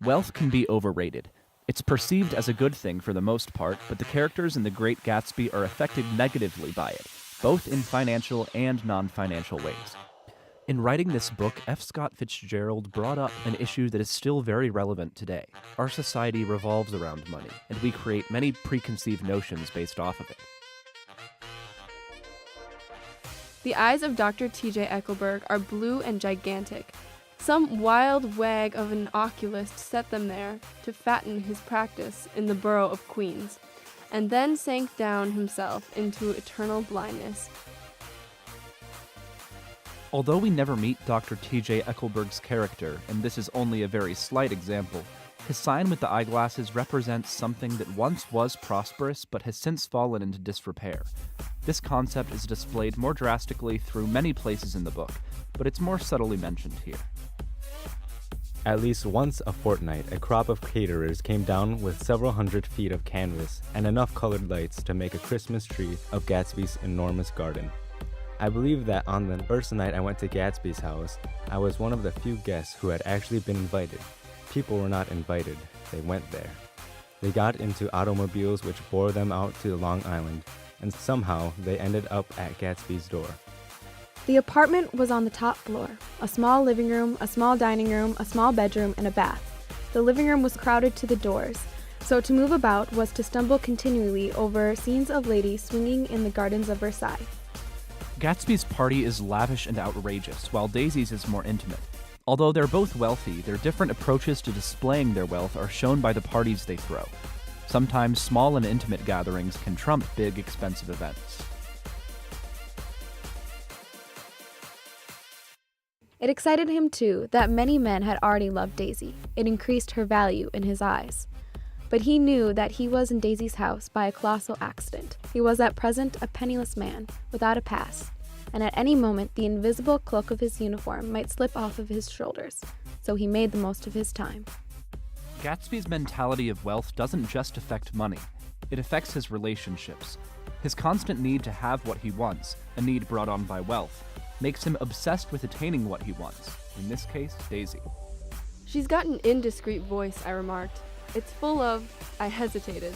Wealth can be overrated. It's perceived as a good thing for the most part, but the characters in The Great Gatsby are affected negatively by it, both in financial and non-financial ways. In writing this book, F. Scott Fitzgerald brought up an issue that is still very relevant today. Our society revolves around money, and we create many preconceived notions based off of it. The eyes of Dr. T.J. Eckelberg are blue and gigantic. Some wild wag of an oculist set them there to fatten his practice in the borough of Queens, and then sank down himself into eternal blindness. Although we never meet Dr. T.J. Eckelberg's character, and this is only a very slight example, his sign with the eyeglasses represents something that once was prosperous but has since fallen into disrepair. This concept is displayed more drastically through many places in the book, but it's more subtly mentioned here. At least once a fortnight, a crop of caterers came down with several hundred feet of canvas and enough colored lights to make a Christmas tree of Gatsby's enormous garden. I believe that on the first night I went to Gatsby's house, I was one of the few guests who had actually been invited. People were not invited, they went there. They got into automobiles which bore them out to Long Island, and somehow they ended up at Gatsby's door. The apartment was on the top floor. A small living room, a small dining room, a small bedroom, and a bath. The living room was crowded to the doors, so to move about was to stumble continually over scenes of ladies swinging in the gardens of Versailles. Gatsby's party is lavish and outrageous, while Daisy's is more intimate. Although they're both wealthy, their different approaches to displaying their wealth are shown by the parties they throw. Sometimes small and intimate gatherings can trump big, expensive events. It excited him, too, that many men had already loved Daisy. It increased her value in his eyes. But he knew that he was in Daisy's house by a colossal accident. He was at present a penniless man, without a past, and at any moment the invisible cloak of his uniform might slip off of his shoulders, so he made the most of his time. Gatsby's mentality of wealth doesn't just affect money. It affects his relationships. His constant need to have what he wants, a need brought on by wealth, makes him obsessed with attaining what he wants, in this case, Daisy. She's got an indiscreet voice, I remarked. It's full of... I hesitated.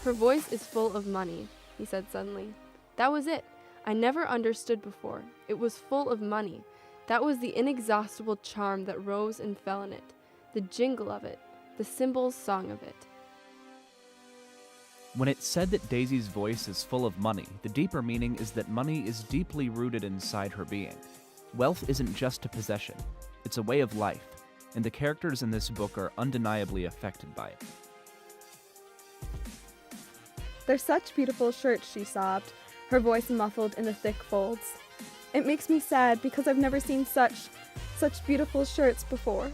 Her voice is full of money, he said suddenly. That was it. I never understood before. It was full of money. That was the inexhaustible charm that rose and fell in it, the jingle of it, the cymbals' song of it. When it's said that Daisy's voice is full of money, the deeper meaning is that money is deeply rooted inside her being. Wealth isn't just a possession, it's a way of life, and the characters in this book are undeniably affected by it. They're such beautiful shirts, she sobbed, her voice muffled in the thick folds. It makes me sad because I've never seen such beautiful shirts before.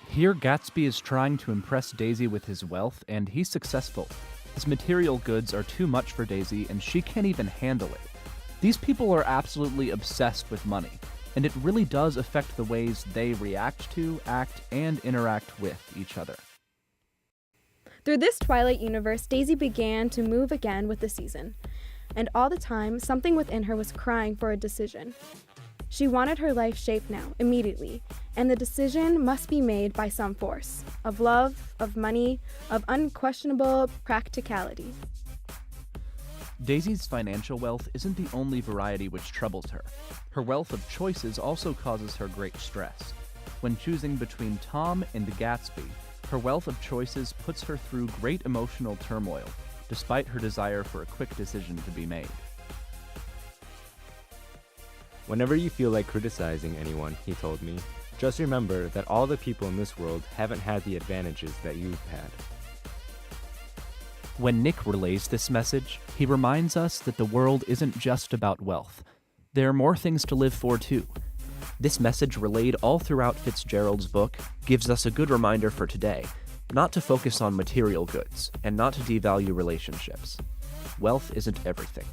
Here, Gatsby is trying to impress Daisy with his wealth, and he's successful. His material goods are too much for Daisy, and she can't even handle it. These people are absolutely obsessed with money, and it really does affect the ways they react to, act, and interact with each other. Through this Twilight universe, Daisy began to move again with the season, and all the time, something within her was crying for a decision. She wanted her life shaped now, immediately, and the decision must be made by some force, of love, of money, of unquestionable practicality. Daisy's financial wealth isn't the only variety which troubles her. Her wealth of choices also causes her great stress. When choosing between Tom and Gatsby, her wealth of choices puts her through great emotional turmoil, despite her desire for a quick decision to be made. Whenever you feel like criticizing anyone, he told me, just remember that all the people in this world haven't had the advantages that you've had. When Nick relays this message, he reminds us that the world isn't just about wealth. There are more things to live for, too. This message, relayed all throughout Fitzgerald's book, gives us a good reminder for today, not to focus on material goods, and not to devalue relationships. Wealth isn't everything.